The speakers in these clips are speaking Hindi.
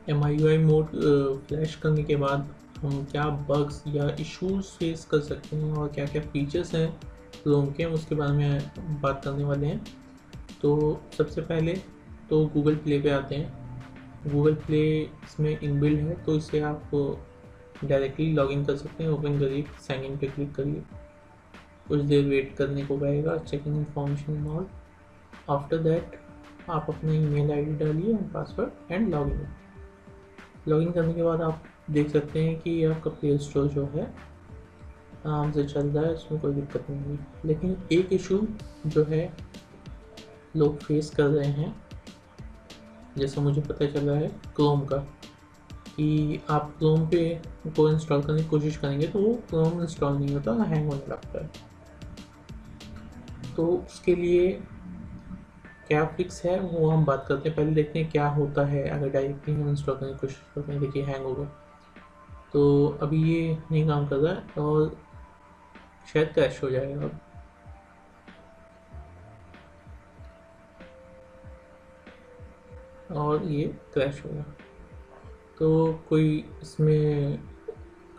MIUI मोड फ्लैश करने के बाद हम क्या बग्स या इश्यूज फेस कर सकते हैं और क्या क्या फीचर्स हैं क्रोम के, उसके बारे में बात करने वाले हैं। तो सबसे पहले तो गूगल प्ले पे आते हैं। गूगल प्ले इसमें इनबिल्ड है, तो इसे आप डायरेक्टली लॉगिन कर सकते हैं। ओपन करिए, साइन इन पे क्लिक करिए, कुछ देर वेट करने को कहेगा, checking information all. After that आप अपना ईमेल आईडी डालिए and password and login. Login करने के बाद आप देख सकते हैं कि आपका प्ले स्टोर जो है आराम से चल रहा है, इसमें कोई दिक्कत नहीं है। लेकिन एक इशू जो है लोग फेस कर रहे हैं, जैसा मुझे पता चला है क्रोम का, कि आप क्रोम पे को इंस्टॉल करने की कोशिश करेंगे तो वो क्रोम इंस्टॉल नहीं होता, हैंग होने लगता है। तो उसके लिए क्या फिक्स है वो हम बात करते हैं। पहले देखते हैं क्या होता है अगर डायरेक्टली हम इंस्टॉल करने की कोशिश करते हैं। देखिए हैंग होगा, तो अभी ये नहीं काम कर रहा है और शायद क्रैश हो जाएगा अब। और ये क्रैश होगा, तो कोई इसमें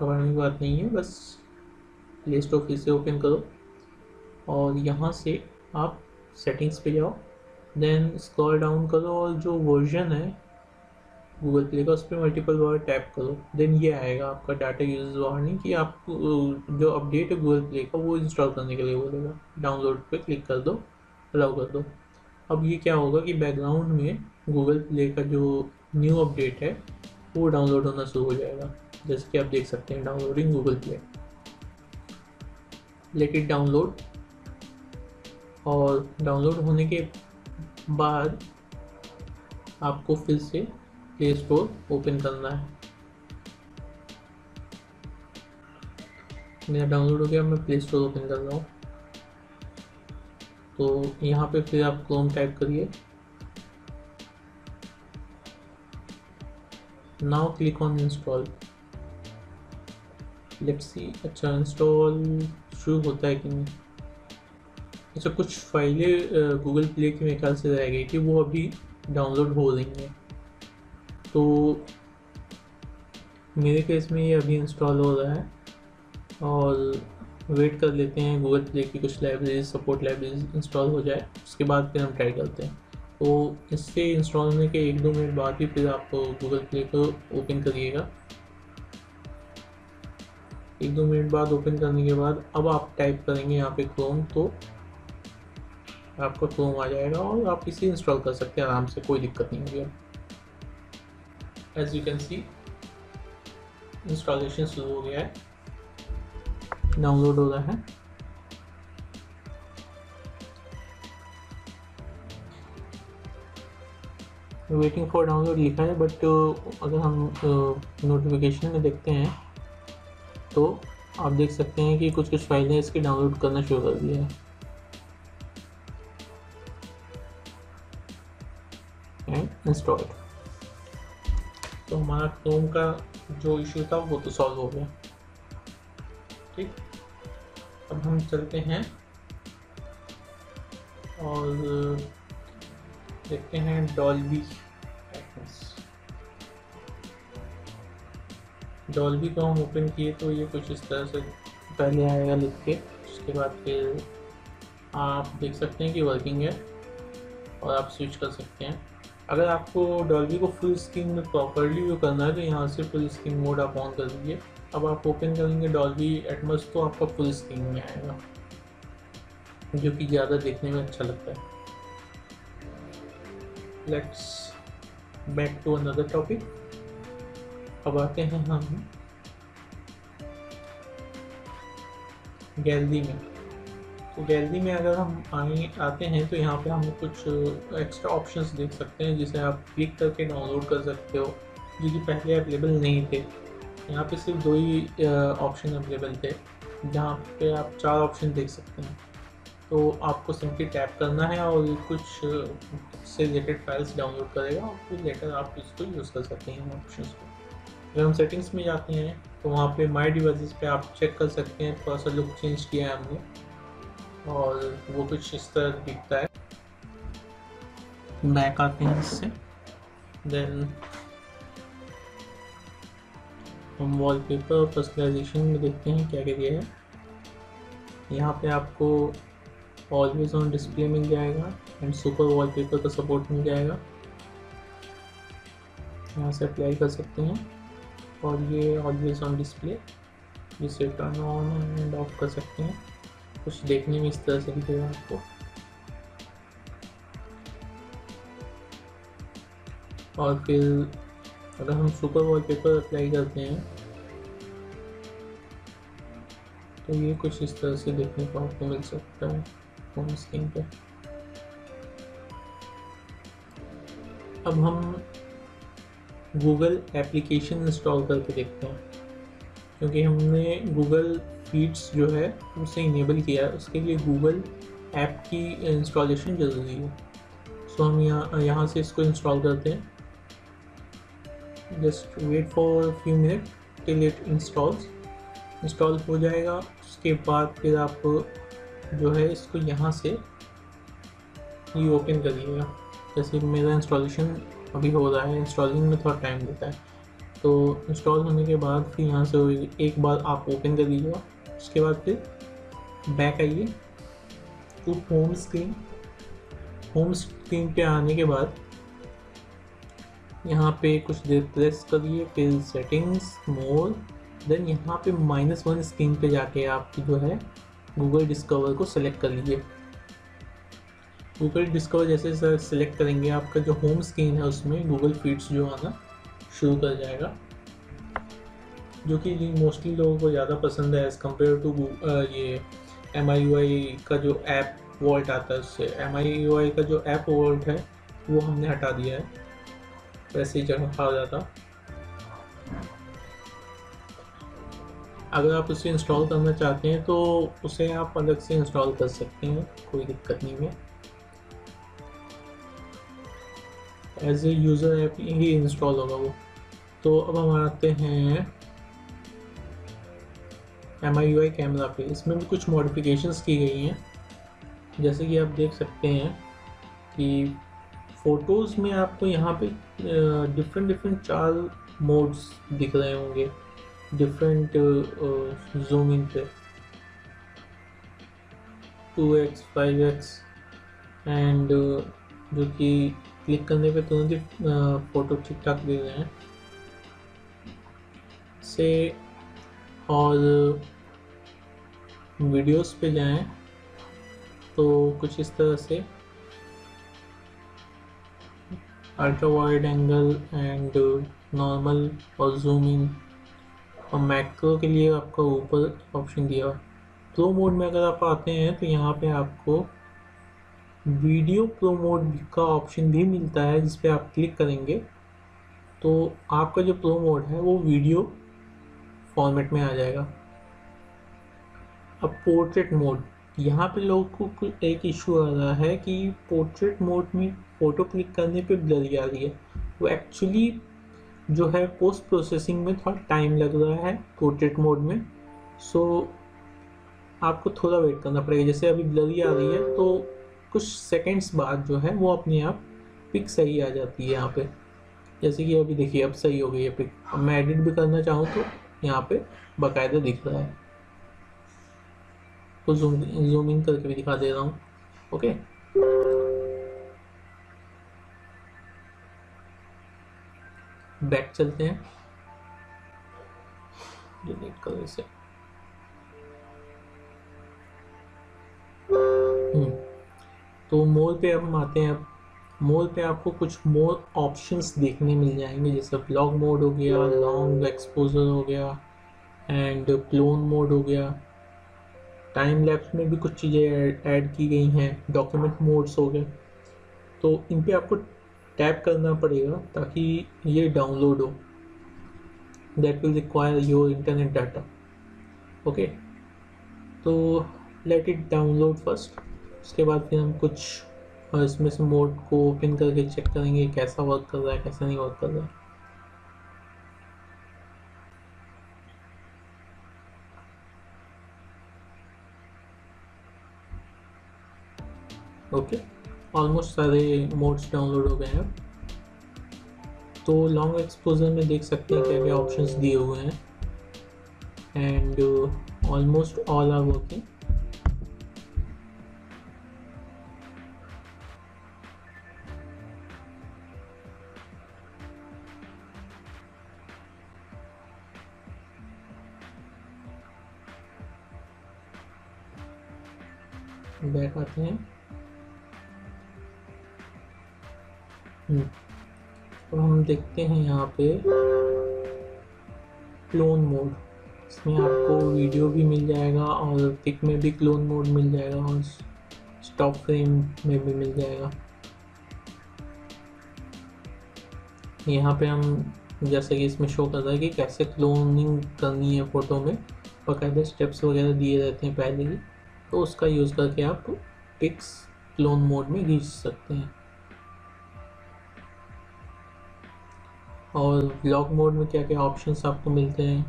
घबराने की बात नहीं है। बस प्ले स्टोर फिर से ओपन करो और यहाँ से आप सेटिंग्स पे जाओ, देन स्क्रॉल डाउन करो और जो वर्जन है गूगल प्ले का उस पर मल्टीपल बार टैप करो। देन ये आएगा आपका डाटा यूज वार्निंग कि आप जो अपडेट है गूगल प्ले का वो इंस्टॉल करने के लिए बोलेगा। डाउनलोड पे क्लिक कर दो, अलाउ कर दो। अब ये क्या होगा कि बैकग्राउंड में गूगल प्ले का जो न्यू अपडेट है वो डाउनलोड होना शुरू हो जाएगा। जैसे कि आप देख सकते हैं downloading Google play, let it download. और डाउनलोड होने के बाद आपको फिर से प्ले स्टोर ओपन करना है। मेरा डाउनलोड हो गया, मैं प्ले स्टोर ओपन कर रहा हूँ। तो यहाँ पे फिर आप क्रोम टाइप करिए, now click on install. Let's see, अच्छा इंस्टॉल शुरू होता है कि नहीं। अच्छा, कुछ फाइलें गूगल प्ले की मेरे ख्याल से रह गई कि वो अभी डाउनलोड हो रही हैं, तो मेरे केस में ये अभी इंस्टॉल हो रहा है। और वेट कर लेते हैं गूगल प्ले की कुछ लाइब्रेरीज, सपोर्ट लाइब्रेरीज इंस्टॉल हो जाए, उसके बाद फिर हम ट्राई करते हैं। तो इससे इंस्टॉल होने के 1-2 मिनट बाद ही फिर आप गूगल प्ले को ओपन करिएगा। 1-2 मिनट बाद ओपन करने के बाद अब आप टाइप करेंगे यहाँ पे क्रोम, तो आपका क्रोम आ जाएगा और आप इसे इंस्टॉल कर सकते हैं आराम से, कोई दिक्कत नहीं होगी। As you can see installation शुरू हो गया है, डाउनलोड हो रहा है। वेटिंग फॉर डाउनलोड लिखा है, बट अगर हम नोटिफिकेशन में देखते हैं तो आप देख सकते हैं कि कुछ कुछ फाइलें इसकी डाउनलोड करना शुरू कर दिया है। And installed. तो हमारा क्रोम का जो इशू था वो तो सॉल्व हो गया। ठीक, अब हम चलते हैं और देखते हैं डॉल्बी एटमॉस। डॉल्बी को हम ओपन किए तो ये कुछ इस तरह से पहले आएगा लिख के, उसके बाद फिर आप देख सकते हैं कि वर्किंग है और आप स्विच कर सकते हैं। अगर आपको डॉल्बी को फुल स्क्रीन में प्रॉपरली व्यू करना है तो यहाँ से फुल स्क्रीन मोड आप ऑन कर दीजिए। अब आप ओपन करेंगे डॉल्बी एटमॉस तो आपका फुल स्क्रीन में आएगा, जो कि ज़्यादा देखने में अच्छा लगता है। Let's back to another topic. अब आते हैं हम गैलरी में। तो गैलरी में अगर हम आते हैं तो यहाँ पे हम कुछ एक्स्ट्रा ऑप्शंस देख सकते हैं जिसे आप क्लिक करके डाउनलोड कर सकते हो, जो कि पहले अवेलेबल नहीं थे। यहाँ पे सिर्फ 2 ही ऑप्शन अवेलेबल थे, जहाँ पे आप 4 ऑप्शन देख सकते हैं। तो आपको सिंपली टैप करना है और कुछ से रिलेटेड फाइल्स डाउनलोड करेगा और फिर लेकर आप इसको यूज़ कर सकते हैं ऑप्शंस को। अगर हम सेटिंग्स में जाते हैं तो वहाँ पे माई डिवाइसेस पे आप चेक कर सकते हैं, थोड़ा सा लुक चेंज किया है हमने और वो कुछ इस तरह दिखता है। बैक आते हैं इससे, देन हम वॉलपेपर पर्सनलाइजेशन में देखते हैं क्या क्या दिया है। यहाँ पे आपको ऑलवेज ऑन डिस्प्ले मिल जाएगा एंड सुपर वॉलपेपर का सपोर्ट मिल जाएगा, यहाँ से अप्लाई कर सकते हैं। और ये ऑलवेज ऑन डिस्प्ले जिसे टर्न ऑन एंड ऑफ कर सकते हैं। कुछ देखने में इस तरह से दिखेगा आपको। और फिर अगर हम सुपर वॉलपेपर अप्लाई करते हैं तो ये कुछ इस तरह से देखने को आपको मिल सकता है होम स्क्रीन पे। अब हम गूगल एप्लीकेशन इंस्टॉल करके देखते हैं, क्योंकि हमने गूगल फीड्स जो है उसे इनेबल किया है, उसके लिए गूगल ऐप की इंस्टॉलेशन ज़रूरी है। सो हम यहाँ से इसको इंस्टॉल करते हैं। Just wait for few minute till it install हो जाएगा। उसके बाद फिर आप जो है इसको यहाँ से ये ओपन करिएगा। जैसे मेरा इंस्टॉलेशन अभी हो रहा है, इंस्टॉलिंग में थोड़ा टाइम लेता है, तो इंस्टॉल होने के बाद फिर यहाँ से एक बार आप ओपन कर दीजिएगा। उसके बाद फिर बैक आइए टू होम स्क्रीन पे आने के बाद यहाँ पे कुछ देर प्रेस करिए, फिर सेटिंग्स मोर, देन यहाँ पे -1 स्क्रीन पे जाके आप जो है गूगल डिस्कवर को सेलेक्ट कर लीजिए। गूगल डिस्कवर जैसे सेलेक्ट करेंगे आपका जो होम स्क्रीन है उसमें गूगल फीड्स जो आना शुरू कर जाएगा, जो कि मोस्टली लोगों को ज़्यादा पसंद है एज़ कम्पेयर टू ये MIUI का जो ऐप वॉल्ट आता है उससे। MIUI का जो ऐप वॉल्ट है वो हमने हटा दिया है, वैसे ही जगह खा जाता। अगर आप उसे इंस्टॉल करना चाहते हैं तो उसे आप अलग से इंस्टॉल कर सकते हैं, कोई दिक्कत नहीं है। एज ए यूज़र ऐप ही इंस्टॉल होगा वो। तो अब हम आते हैं MIUI कैमरा पे। इसमें भी कुछ मॉडिफिकेशंस की गई हैं, जैसे कि आप देख सकते हैं कि फ़ोटोज़ में आपको यहाँ पे डिफरेंट 4 मोड्स दिख रहे होंगे डिफरेंट जूम इन पे, 2x 5x एंड जो कि क्लिक करने पे तुरंत ही फ़ोटो ठीक ठाक दे रहे हैं से। और वीडियोस पे जाएं तो कुछ इस तरह से ultra wide angle and normal और जूम इन और मैक्रो के लिए आपका ऊपर ऑप्शन दिया। प्रो मोड में अगर आप आते हैं तो यहाँ पे आपको वीडियो प्रो मोड का ऑप्शन भी मिलता है, जिस पे आप क्लिक करेंगे तो आपका जो प्रो मोड है वो वीडियो फॉर्मेट में आ जाएगा। अब पोर्ट्रेट मोड, यहाँ पे लोगों को एक इशू आ रहा है कि पोर्ट्रेट मोड में फ़ोटो क्लिक करने पे ब्लर आ रही है। वो एक्चुअली जो है पोस्ट प्रोसेसिंग में थोड़ा टाइम लग रहा है पोर्ट्रेट मोड में, सो आपको थोड़ा वेट करना पड़ेगा। जैसे अभी ब्लरी आ रही है तो कुछ सेकंड्स बाद जो है वो अपने आप पिक सही आ जाती है यहाँ पे। जैसे कि अभी देखिए अब सही हो गई है पिक। अब मैं एडिट भी करना चाहूँ तो यहाँ पे बाकायदा दिख रहा है, तो जूम इन करके भी दिखा दे रहा हूँ। ओके, बैक चलते हैं, डिलीट करो इसे। तो मोर पे अब हम आते हैं। अब मोर पे आपको कुछ मोर ऑप्शंस देखने मिल जाएंगे, जैसे ब्लॉग मोड हो गया, लॉन्ग एक्सपोजर हो गया एंड क्लोन मोड हो गया। टाइम लैप्स में भी कुछ चीज़ें ऐड की गई हैं, डॉक्यूमेंट मोड्स हो गए। तो इन पे आपको टैप करना पड़ेगा ताकि ये डाउनलोड हो। That will require your internet data. Okay, तो लेट इट डाउनलोड फर्स्ट। उसके बाद फिर हम कुछ इसमें से मोड को ओपन करके चेक करेंगे कैसा वर्क कर रहा है, कैसा नहीं वर्क कर रहा है। ओके, ऑलमोस्ट सारे मोड्स डाउनलोड हो गए हैं। तो लॉन्ग एक्सपोजर में देख सकते हैं क्या क्या ऑप्शंस दिए हुए हैं, and almost all are working. Back आते हैं। तो हम देखते हैं यहाँ पे क्लोन मोड, इसमें आपको वीडियो भी मिल जाएगा और पिक में भी क्लोन मोड मिल जाएगा और स्टॉप फ्रेम में भी मिल जाएगा। यहाँ पे हम जैसे कि इसमें शो कर रहा है कि कैसे क्लोनिंग करनी है फ़ोटो में, बाकायदा स्टेप्स वगैरह दिए रहते हैं पहले ही, तो उसका यूज़ करके आप पिक्स क्लोन मोड में खींच सकते हैं। और व्लॉग मोड में क्या क्या ऑप्शंस आपको मिलते हैं,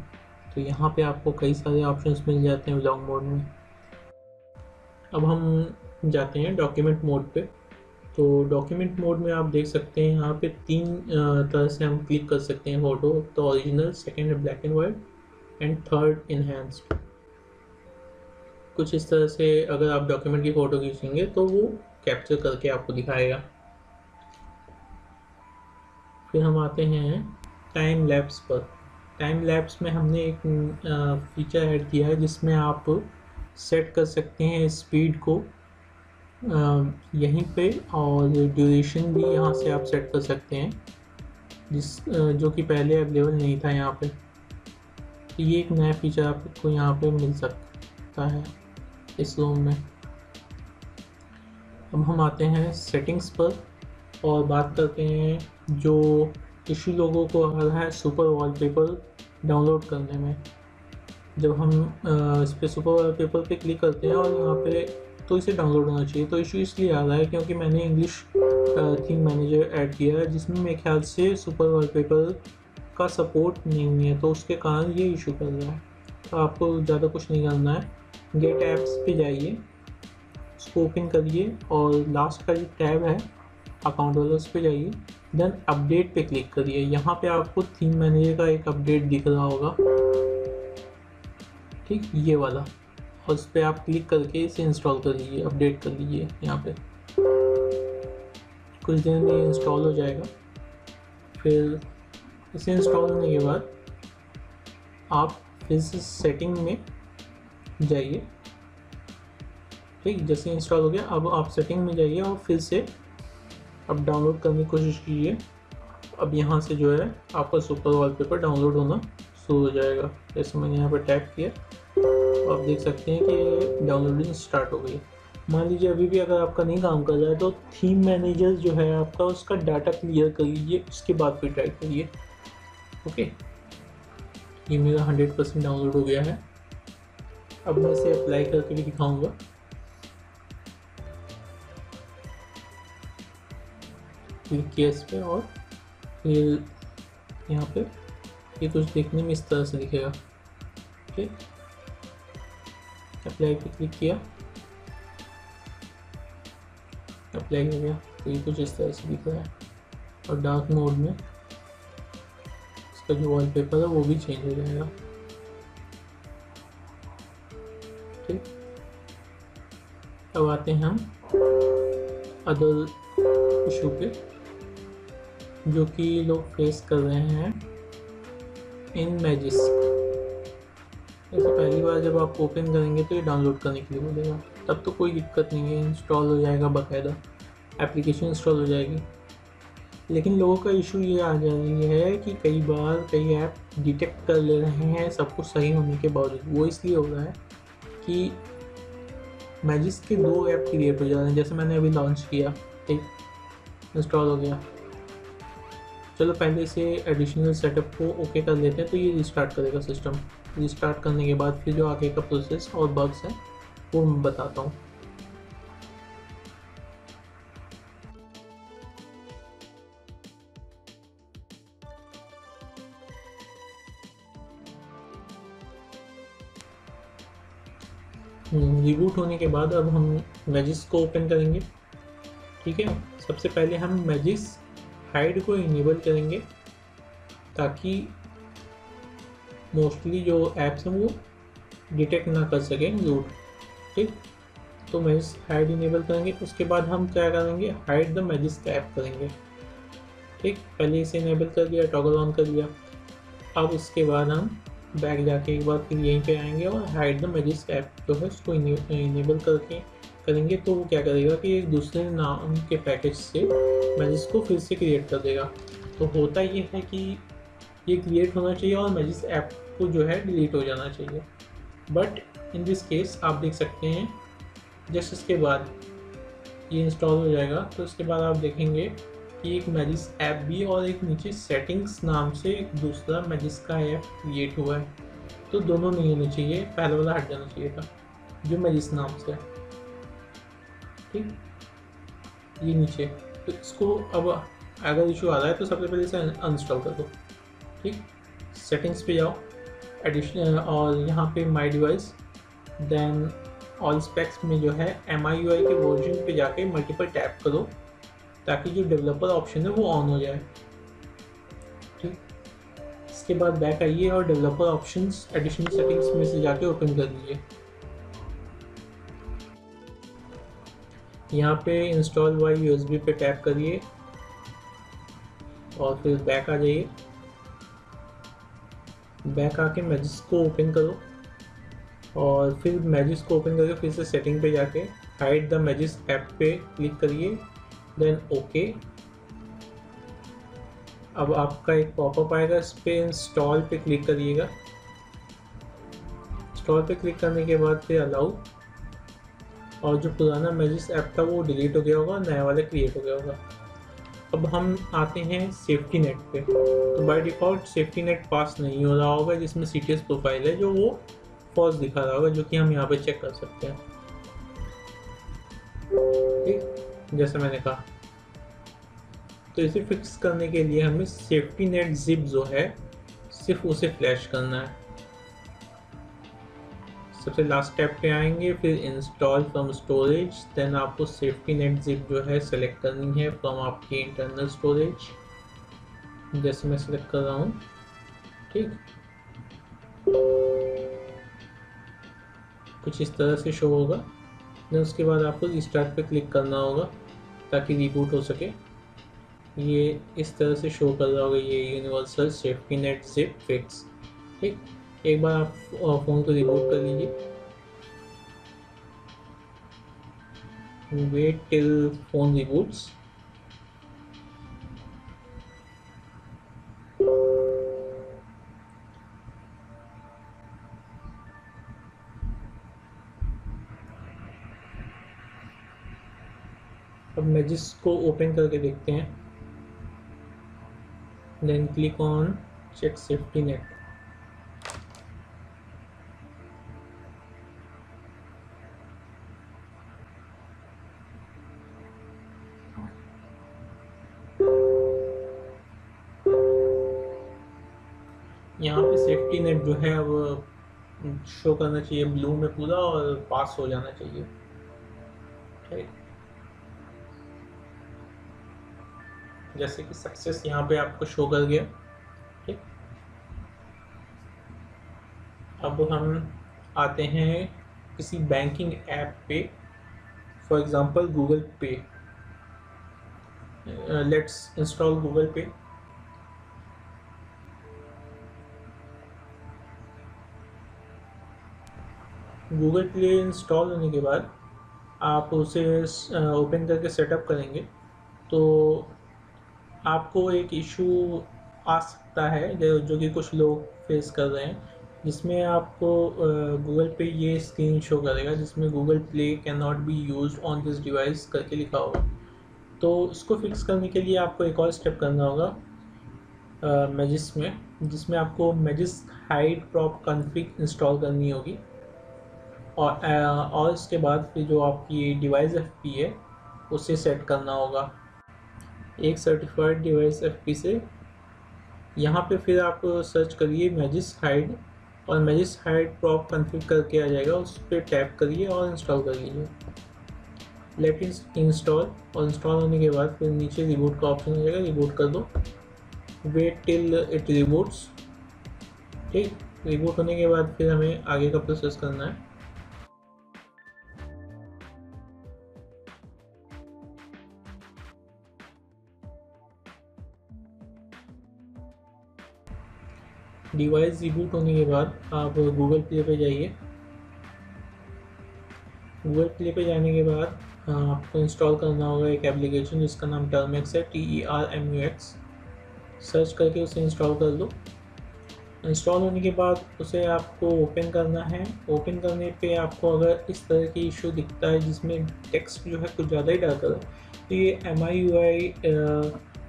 तो यहाँ पे आपको कई सारे ऑप्शंस मिल जाते हैं व्लॉग मोड में। अब हम जाते हैं डॉक्यूमेंट मोड पे। तो डॉक्यूमेंट मोड में आप देख सकते हैं यहाँ पे 3 तरह से हम क्लिक कर सकते हैं फ़ोटो। तो original, second black and white, and third enhanced. कुछ इस तरह से अगर आप डॉक्यूमेंट की फ़ोटो खींचेंगे तो वो कैप्चर करके आपको दिखाएगा। फिर हम आते हैं टाइम लैप्स पर। टाइम लैप्स में हमने एक फीचर ऐड किया है जिसमें आप सेट कर सकते हैं स्पीड को यहीं पे, और ड्यूरेशन भी यहाँ से आप सेट कर सकते हैं, जो कि पहले अवेलेबल नहीं था यहाँ पे। तो ये एक नया फीचर आपको यहाँ पे मिल सकता है इस रूम में। अब हम आते हैं सेटिंग्स पर और बात करते हैं जो इशू लोगों को आ रहा है सुपर वॉलपेपर डाउनलोड करने में। जब हम इस पर सुपर वॉलपेपर पे क्लिक करते हैं और यहाँ पे तो इसे डाउनलोड होना चाहिए, तो इशू इसलिए आ रहा है क्योंकि मैंने इंग्लिश थीम मैनेजर ऐड किया है जिसमें मेरे ख्याल से सुपर वॉलपेपर का सपोर्ट नहीं है, तो उसके कारण ये इशू कर रहा है। तो आपको ज़्यादा कुछ नहीं करना है, गेट ऐप्स पे जाइए, उसको ओपन करिए और लास्ट का जो टैब है अकाउंट वाला उस पर जाइए, देन अपडेट पे क्लिक करिए। यहाँ पे आपको थीम मैनेजर का एक अपडेट दिख रहा होगा, ठीक, ये वाला, और उस पर आप क्लिक करके इसे इंस्टॉल कर लीजिए, अपडेट कर लीजिए। यहाँ पे कुछ दिन में इंस्टॉल हो जाएगा। फिर इसे इंस्टॉल होने के बाद आप इस सेटिंग में जाइए, ठीक, जैसे इंस्टॉल हो गया अब आप सेटिंग में जाइए और फिर से अब डाउनलोड करने की कोशिश कीजिए। अब यहाँ से जो है आपका सुपर वॉलपेपर डाउनलोड होना शुरू हो जाएगा। जैसे मैंने यहाँ पर टैप किया तो आप देख सकते हैं कि डाउनलोडिंग स्टार्ट हो गई। मान लीजिए अभी भी अगर आपका नहीं काम कर रहा है तो थीम मैनेजर जो है आपका, उसका डाटा क्लियर कर लीजिए, उसके बाद फिर ट्राई करिए। ओके, ये मेरा 100% डाउनलोड हो गया है। अब मैं इसे अप्लाई करके भी दिखाऊंगा। क्लिक किया इस पर और फिर यहाँ पे ये कुछ देखने में इस तरह से दिखेगा। ठीक, अप्लाई पे क्लिक किया, अप्लाई हो गया, तो ये कुछ इस तरह से दिख रहा है। और डार्क मोड में इसका जो वॉलपेपर है वो भी चेंज हो जाएगा। ठीक, अब आते हैं हम अदर इशू पे जो कि लोग फेस कर रहे हैं इन मैजिस्क। जैसे पहली बार जब आप ओपन करेंगे तो ये डाउनलोड करने के लिए बोलेगा, तब तो कोई दिक्कत नहीं है, इंस्टॉल हो जाएगा, बाकायदा एप्लीकेशन इंस्टॉल हो जाएगी। लेकिन लोगों का इशू ये आ जा रही है कि कई बार कई ऐप डिटेक्ट कर ले रहे हैं सब कुछ सही होने के बावजूद। वो इसलिए हो रहा है कि मैजिस्क के 2 ऐप क्रिएट हो जा रहे हैं। जैसे मैंने अभी लॉन्च किया, ठीक, इंस्टॉल हो गया, चलो पहले इसे एडिशनल सेटअप को ओके कर लेते हैं, तो ये रिस्टार्ट करेगा सिस्टम। रिस्टार्ट करने के बाद फिर जो आगे का प्रोसेस और बग्स हैं वो मैं बताता हूँ। रिबूट होने के बाद अब हम मैजिस्क को ओपन करेंगे। ठीक है, सबसे पहले हम मैजिस्क हाइड को इनेबल करेंगे ताकि मोस्टली जो ऐप्स हैं वो डिटेक्ट ना कर सकें रूट। ठीक, तो मैजिस हाइड इनेबल करेंगे। उसके बाद हम क्या करेंगे, हाइड द मैजिस ऐप करेंगे। ठीक, पहले इसे इनेबल कर दिया, टॉगल ऑन कर दिया। अब उसके बाद हम बैक जाके एक बार फिर यहीं पे आएंगे और हाइड द मैजिस ऐप जो है उसको इनेबल करके करेंगे। तो वो क्या करेगा कि एक दूसरे नाम के पैकेज से मैजिस को फिर से क्रिएट कर देगा। तो होता ये है कि ये क्रिएट होना चाहिए और मैजिस ऐप को जो है डिलीट हो जाना चाहिए। बट इन दिस केस आप देख सकते हैं जस्ट इसके बाद ये इंस्टॉल हो जाएगा तो उसके बाद आप देखेंगे कि एक मैजिस ऐप भी और एक नीचे सेटिंग्स नाम से एक दूसरा मैजिस का ऐप क्रिएट हुआ है। तो दोनों नहीं होने चाहिए, पहले वाला हट जाना चाहिए था जो मैजिस नाम से है। ठीक, ये नीचे, तो इसको अब अगर इशू आ रहा है तो सबसे पहले इसे अनइंस्टॉल कर दो। ठीक, सेटिंग्स पे जाओ, एडिशनल और यहाँ पे my device, then all specs में जो है MIUI के वर्जन पे जाके मल्टीपल टैप करो ताकि जो डेवलपर ऑप्शन है वो ऑन हो जाए। ठीक, इसके बाद बैक आइए और डेवलपर ऑप्शंस एडिशनल सेटिंग्स में से जाके ओपन कर लीजिए। यहाँ पे इंस्टॉल बाय USB पे टैप करिए और फिर बैक आ जाइए। बैक आके मैजिस को ओपन करो और फिर मैजिस को ओपन करके फिर से सेटिंग पे जाके हाइड द मैजिस ऐप पे क्लिक करिए, देन ओके। अब आपका एक पॉपअप आएगा, इस पे इंस्टॉल पे क्लिक करिएगा। इंस्टॉल पे क्लिक करने के बाद फिर अलाउ, और जो पुराना मैजिस ऐप था वो डिलीट हो गया होगा, नया वाला क्रिएट हो गया होगा। अब हम आते हैं सेफ्टी नेट पे। तो बाय डिफ़ॉल्ट सेफ्टी नेट पास नहीं हो रहा होगा जिसमें CTS प्रोफाइल है, जो वो फॉल्स दिखा रहा होगा, जो कि हम यहाँ पे चेक कर सकते हैं। ठीक, जैसे मैंने कहा, तो इसे फिक्स करने के लिए हमें सेफ्टी नेट जिप जो है सिर्फ उसे फ्लैश करना है। सबसे लास्ट स्टेप पे आएंगे, फिर इंस्टॉल फ्रॉम स्टोरेज, देन आपको सेफ्टी नेट जिप जो है सेलेक्ट करनी है फ्रॉम आपकी इंटरनल स्टोरेज, जैसे मैं सेलेक्ट कर रहा हूँ। ठीक, कुछ इस तरह से शो होगा। देन उसके बाद आपको रिस्टार्ट पे क्लिक करना होगा ताकि रिबूट हो सके। ये इस तरह से शो कर रहा होगा, ये universal safety net zip fix. ठीक, एक बार आप फ़ोन को रिबूट कर लीजिए, वेट टिल फोन रिबूट्स। अब मैजिस को ओपन करके देखते हैं, then click on check safety net. यहाँ पे सेफ्टी नेट जो है अब शो करना चाहिए ब्लू में पूरा और पास हो जाना चाहिए। ठीक, जैसे कि सक्सेस यहाँ पे आपको शो कर गया। ठीक, अब हम आते हैं किसी बैंकिंग ऐप पे, फॉर एग्जांपल गूगल पे। लेट्स इंस्टॉल गूगल पे। गूगल पे इंस्टॉल होने के बाद आप उसे ओपन करके सेटअप करेंगे तो आपको एक इशू आ सकता है जो कि कुछ लोग फेस कर रहे हैं, जिसमें आपको गूगल पे ये स्क्रीन शो करेगा जिसमें Google play can not be used on this device करके लिखा होगा। तो इसको फिक्स करने के लिए आपको एक और स्टेप करना होगा मैजिस में, जिसमें आपको मैजिस हाइड प्रॉप कॉन्फ़िग इंस्टॉल करनी होगी। और इसके बाद फिर जो आपकी डिवाइस FP है उसे सेट करना होगा एक सर्टिफाइड डिवाइस FP से। यहाँ पे फिर आप सर्च करिए मैजिस हाइड, और मैजिस हाइड प्रॉप कॉन्फ़िग करके आ जाएगा, उस पर टैप करिए और इंस्टॉल कर लीजिए। लेट इंस्टॉल, और इंस्टॉल होने के बाद फिर नीचे रिबूट का ऑप्शन हो जाएगा, रिबूट कर दो। Wait till it reboots. ठीक, रिबूट होने के बाद फिर हमें आगे का प्रोसेस करना है। डिवाइस रिबूट होने के बाद आप गूगल प्ले पे जाइए। गूगल प्ले पे जाने के बाद आपको इंस्टॉल करना होगा एक एप्लीकेशन जिसका नाम टर्मैक्स है, TERMUX। सर्च करके उसे इंस्टॉल कर लो। इंस्टॉल होने के बाद उसे आपको ओपन करना है। ओपन करने पे आपको अगर इस तरह की इशू दिखता है जिसमें टेक्स्ट जो है कुछ ज़्यादा ही डार्क है, तो ये MIUI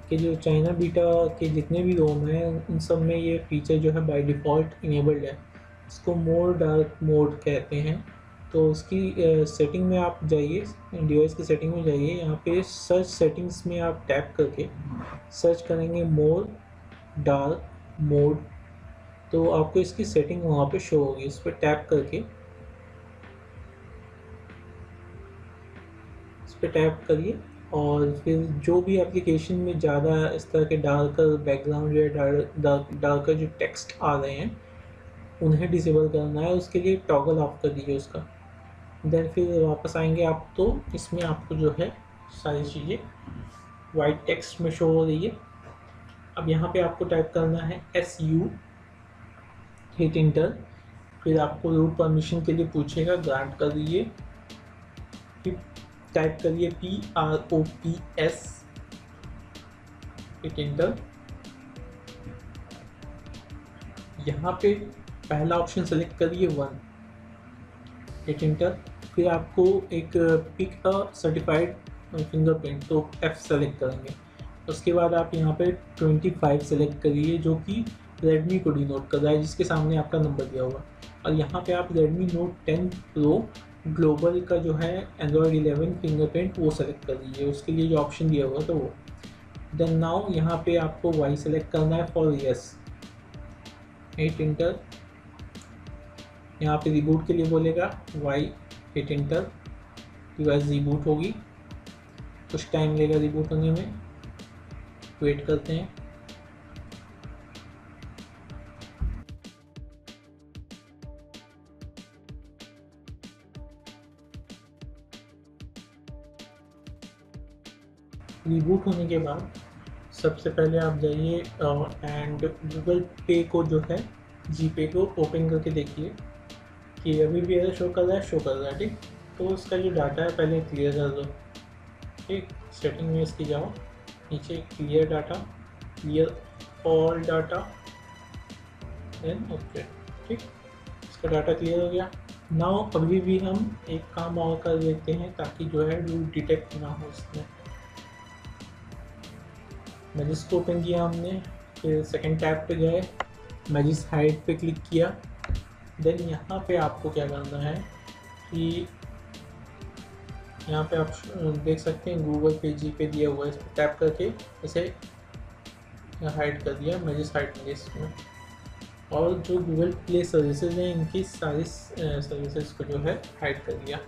के जो चाइना बीटा के जितने भी रोम हैं उन सब में ये फीचर जो है बाय डिफ़ॉल्ट इनेबल्ड है। इसको मोर डार्क मोड कहते हैं। तो उसकी सेटिंग में आप जाइए, डिवाइस की सेटिंग में जाइए, यहाँ पे सर्च सेटिंग्स में आप टैप करके सर्च करेंगे मोर डार्क मोड, तो आपको इसकी सेटिंग वहाँ पे शो होगी। इस पर टैप करके इस पर टैप करिए और फिर जो भी एप्लीकेशन में ज़्यादा इस तरह के डार्कर बैकग्राउंड या डार्कर जो टेक्स्ट आ रहे हैं उन्हें डिसेबल करना है। उसके लिए टॉगल ऑफ कर दीजिए उसका। देन फिर वापस आएंगे आप, तो इसमें आपको जो है सारी चीज़ें वाइट टेक्स्ट में शो हो रही है। अब यहाँ पे आपको टाइप करना है SU, हिट इंटर। फिर आपको रूट परमिशन के लिए पूछेगा, ग्रांट कर दीजिए। फिर टाइप करिए PROPS, हिट इंटर। यहाँ पे पहला ऑप्शन सेलेक्ट करिए 1, हिट इंटर। फिर आपको एक पिक अ सर्टिफाइड फिंगरप्रिंट, तो F सेलेक्ट करेंगे। उसके बाद आप यहाँ पे 25 सेलेक्ट करिए जो कि Redmi को डिनोट कर रहा है, जिसके सामने आपका नंबर दिया होगा। और यहाँ पे आप Redmi Note 10 Pro ग्लोबल का जो है Android 11 फिंगरप्रिंट वो सेलेक्ट कर दीजिए, उसके लिए जो ऑप्शन दिया हुआ तो वो। देन नाउ यहाँ पे आपको Y सेलेक्ट करना है फॉर यस, हिट इंटर। यहाँ पे रिबूट के लिए बोलेगा Y, hit inter. Device reboot होगी, कुछ टाइम लेगा रिबूट होने में, वेट करते हैं। रिबूट होने के बाद सबसे पहले आप जाइए एंड गूगल पे को जो है GPay को ओपन करके देखिए कि अभी भी ऐसा शो कर रहा है, ठीक। तो इसका जो डाटा है पहले क्लियर कर दो, ठीक। सेटिंग में इसकी जाओ, नीचे clear data, clear all data, then okay, ठीक। इसका डाटा क्लियर हो गया। नाउ अभी भी हम एक काम और कर देते हैं ताकि जो है रूट डिटेक्ट ना हो इसमें। मैजिस को ओपन किया हमने, फिर सेकंड टैब पे गए, मैजिस हाइड पे क्लिक किया। देन यहाँ पे आपको क्या करना है कि यहाँ पे आप देख सकते हैं गूगल पे GPay दिया हुआ है, इस पर टैप करके इसे हाइड कर दिया, मैजिस हाइड लिस्ट में। और जो गूगल प्ले सर्विसेज हैं इनकी सारी सर्विसेज को जो है हाइड कर दिया।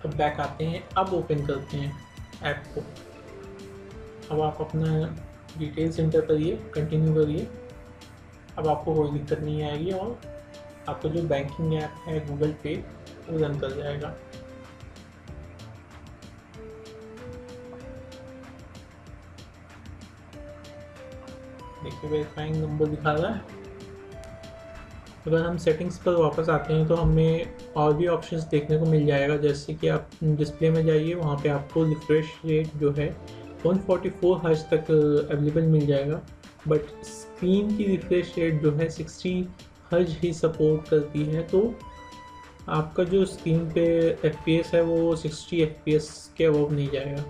अब बैक आते हैं, अब ओपन करते हैं ऐप को। अब आप अपना डिटेल्स एंटर करिए, कंटिन्यू करिए। अब आपको कोई दिक्कत नहीं आएगी और आपको जो बैंकिंग ऐप है गूगल पे वो रन कर जाएगा। देखिए वेरीफाइंग नंबर दिखा रहा है। अगर हम सेटिंग्स पर वापस आते हैं तो हमें और भी ऑप्शंस देखने को मिल जाएगा, जैसे कि आप डिस्प्ले में जाइए, वहाँ पे आपको रिफ्रेश रेट जो है 144 हर्ट्ज तक अवेलेबल मिल जाएगा, बट स्क्रीन की रिफ्रेश रेट जो है 60 हर्ट्ज ही सपोर्ट करती है। तो आपका जो स्क्रीन पे FPS है वो 60 FPS के अबव नहीं जाएगा।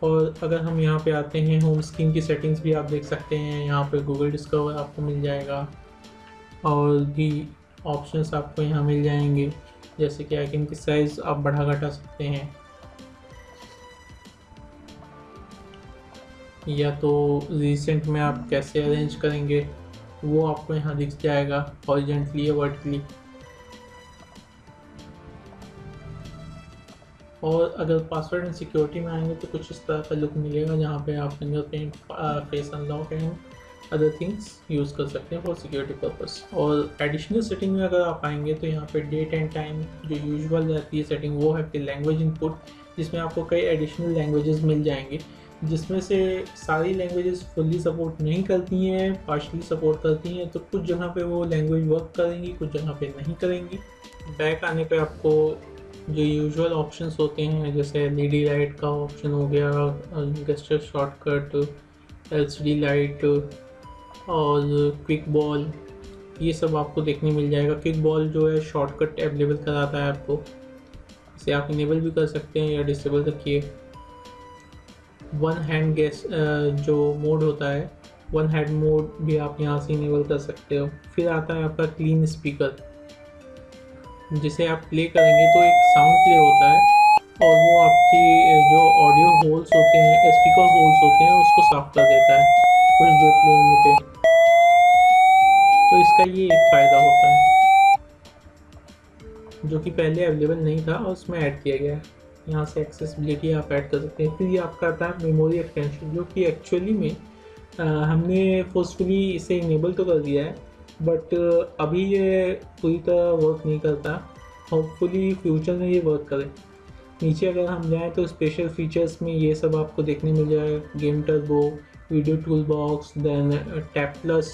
और अगर हम यहाँ पे आते हैं, होम स्क्रीन की सेटिंग्स भी आप देख सकते हैं, यहाँ पे गूगल डिस्कवर आपको मिल जाएगा और भी ऑप्शंस आपको यहाँ मिल जाएंगे, जैसे कि आइकन की साइज़ आप बढ़ा घटा सकते हैं, या तो रिसेंट में आप कैसे अरेंज करेंगे वो आपको यहाँ दिख जाएगा हॉरिजॉन्टली या वर्टिकली। और अगर पासवर्ड एंड सिक्योरिटी में आएंगे तो कुछ इस तरह का लुक मिलेगा, जहाँ पे आप fingerprint, face unlock and other things use कर सकते हैं फॉर सिक्योरिटी पर्पस। और एडिशनल सेटिंग में अगर आप आएंगे तो यहाँ पे डेट एंड टाइम जो यूजुअल रहती है सेटिंग वो है, फिर लैंग्वेज इनपुट जिसमें आपको कई एडिशनल लैंग्वेजेस मिल जाएंगे, जिसमें से सारी लैंग्वेजेस फुल्ली सपोर्ट नहीं करती हैं, पार्शली सपोर्ट करती हैं। तो कुछ जगह पे वो लैंग्वेज वर्क करेंगी, कुछ जगह पे नहीं करेंगी। बैक आने पे आपको जो यूजुअल ऑप्शंस होते हैं जैसे एलईडी लाइट का ऑप्शन हो गया, गेस्चर शॉर्टकट, एलसीडी लाइट और क्विक बॉल, ये सब आपको देखने मिल जाएगा। क्विक बॉल जो है शॉर्टकट अवेलेबल कराता है आपको, इसे आप इनेबल भी कर सकते हैं या डिसेबल रखिए। वन हैंड गैस जो मोड होता है, वन हैंड मोड भी आप यहाँ से इनेबल कर सकते हो। फिर आता है आपका क्लीन स्पीकर, जिसे आप प्ले करेंगे तो एक साउंड प्ले होता है और वो आपकी जो ऑडियो होल्स होते हैं, स्पीकर होल्स होते हैं, उसको साफ कर देता है कुछ देर प्ले होने पे। तो इसका ये एक फ़ायदा होता है जो कि पहले अवेलेबल नहीं था और उसमें ऐड किया गया है। यहाँ से एक्सेसिबिलिटी आप ऐड कर सकते हैं। फिर ये आपका आता है मेमोरी एक्सटेंशन, जो कि एक्चुअली में हमने फोर्सफुली इसे इनेबल तो कर दिया है, बट अभी ये पूरी तरह वर्क नहीं करता। होपफुली फ्यूचर में ये वर्क करे। नीचे अगर हम जाएँ तो स्पेशल फीचर्स में ये सब आपको देखने मिल जाएगा, game turbo, video tool box, then tap plus,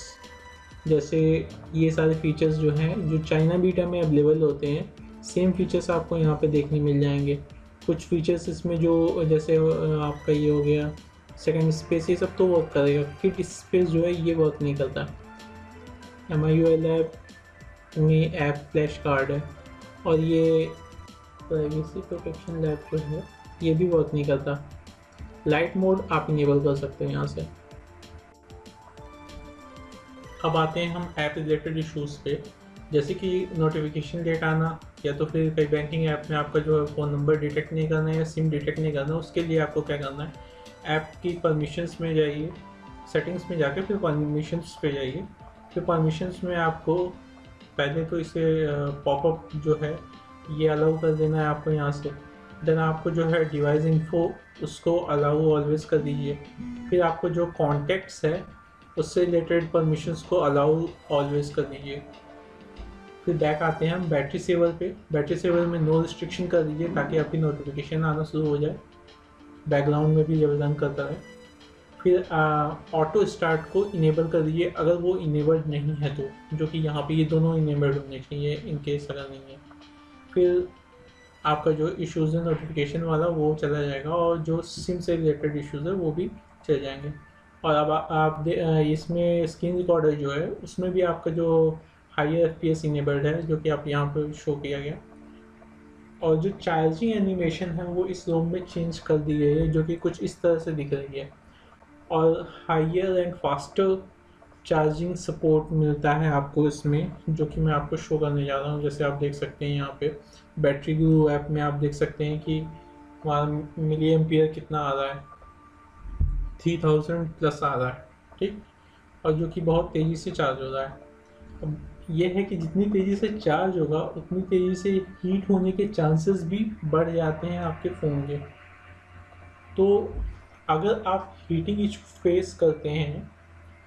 जैसे ये सारे फीचर्स जो हैं जो चाइना बीटा में अवेलेबल होते हैं, सेम फीचर्स आपको यहाँ पे देखने मिल जाएंगे। कुछ फीचर्स इसमें जो जैसे आपका ये हो गया सेकंड स्पेस, ये सब तो वर्क करेगा। किट स्पेस जो है ये वर्क नहीं करता। MIUI ऐप में ऐप फ्लैश कार्ड है और ये प्राइवेसी प्रोटेक्शन लैब जो है ये भी वर्क नहीं करता। लाइट मोड आप इनेबल कर सकते हैं यहाँ से। अब आते हैं हम ऐप रिलेटेड इश्यूज़ पे, जैसे कि नोटिफिकेशन लेट आना, या तो फिर कई बैंकिंग ऐप में आपका जो है फ़ोन नंबर डिटेक्ट नहीं करना है या सिम डिटेक्ट नहीं करना। उसके लिए आपको क्या करना है, ऐप की परमिशंस में जाइए, सेटिंग्स में जाके फिर परमिशंस पे जाइए। फिर परमिशंस में आपको पहले तो इसे पॉपअप जो है ये अलाउ कर देना है आपको यहाँ से। देन आपको जो है डिवाइस इन्फो उसको अलाउ ऑलवेज़ कर दीजिए। फिर आपको जो कॉन्टेक्ट्स है उससे रिलेटेड परमिशंस को अलाउ ऑलवेज़ कर दीजिए। फिर बैक आते हैं हम बैटरी सेवर पे। बैटरी सेवर में नो रिस्ट्रिक्शन कर दीजिए ताकि आपकी नोटिफिकेशन आना शुरू हो जाए, बैकग्राउंड में भी जब रन करता है। फिर ऑटो स्टार्ट को इनेबल कर दीजिए अगर वो इनेबल्ड नहीं है तो, जो कि यहाँ पे ये दोनों इनेबल्ड होने चाहिए इन केस अगर नहीं है। फिर आपका जो इश्यूज़ है नोटिफिकेशन वाला वो चला जाएगा और जो सिम से रिलेटेड इश्यूज़ है वो भी चले जाएंगे। और अब आप इसमें स्क्रीन रिकॉर्डर जो है उसमें भी आपका जो हायर FPS इनेबल्ड है, जो कि आप यहाँ पर शो किया गया। और जो चार्जिंग एनिमेशन है वो इस रोम में चेंज कर दी गई है, जो कि कुछ इस तरह से दिख रही है। और higher and faster charging support मिलता है आपको इसमें, जो कि मैं आपको शो करने जा रहा हूँ। जैसे आप देख सकते हैं यहाँ पे बैटरी गुरु ऐप में आप देख सकते हैं कि वहाँ मिली एम्पियर कितना आ रहा है, 3000 प्लस आ रहा है, ठीक। और जो कि बहुत तेज़ी से चार्ज हो रहा है। अब ये है कि जितनी तेज़ी से चार्ज होगा उतनी तेज़ी से हीट होने के चांसेस भी बढ़ जाते हैं आपके फ़ोन के। तो अगर आप हीटिंग इशू फेस करते हैं,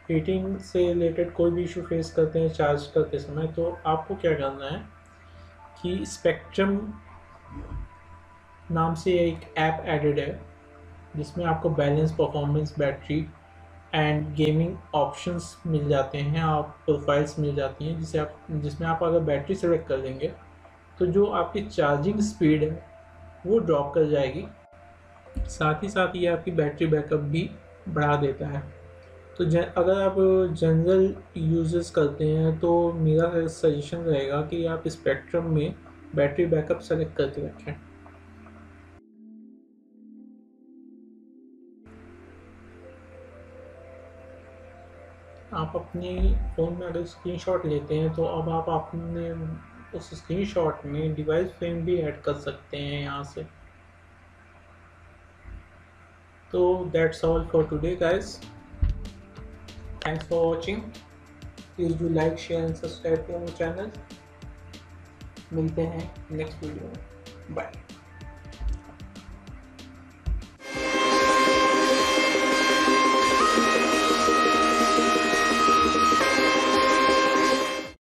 हीटिंग से रिलेटेड कोई भी इशू फेस करते हैं चार्ज करते समय, तो आपको क्या करना है कि स्पेक्ट्रम नाम से एक ऐप एडेड है जिसमें आपको balance, performance, battery and gaming options मिल जाते हैं, आप प्रोफाइल्स मिल जाती हैं जिसमें आप अगर बैटरी सेलेक्ट कर देंगे तो जो आपकी चार्जिंग स्पीड है वो ड्रॉप कर जाएगी। साथ ही साथ ये आपकी बैटरी बैकअप भी बढ़ा देता है। तो अगर आप जनरल यूजेस करते हैं तो मेरा सजेशन रहेगा कि आप स्पेक्ट्रम में बैटरी बैकअप सेलेक्ट करके रखें। आप अपने फ़ोन में अगर स्क्रीनशॉट लेते हैं तो अब आप अपने उस स्क्रीनशॉट में डिवाइस फ्रेम भी ऐड कर सकते हैं यहाँ से। तो that's all for today guys, thanks for watching. Please do like, share and subscribe to our channel. मिलते हैं नेक्स्ट वीडियो में, बाय।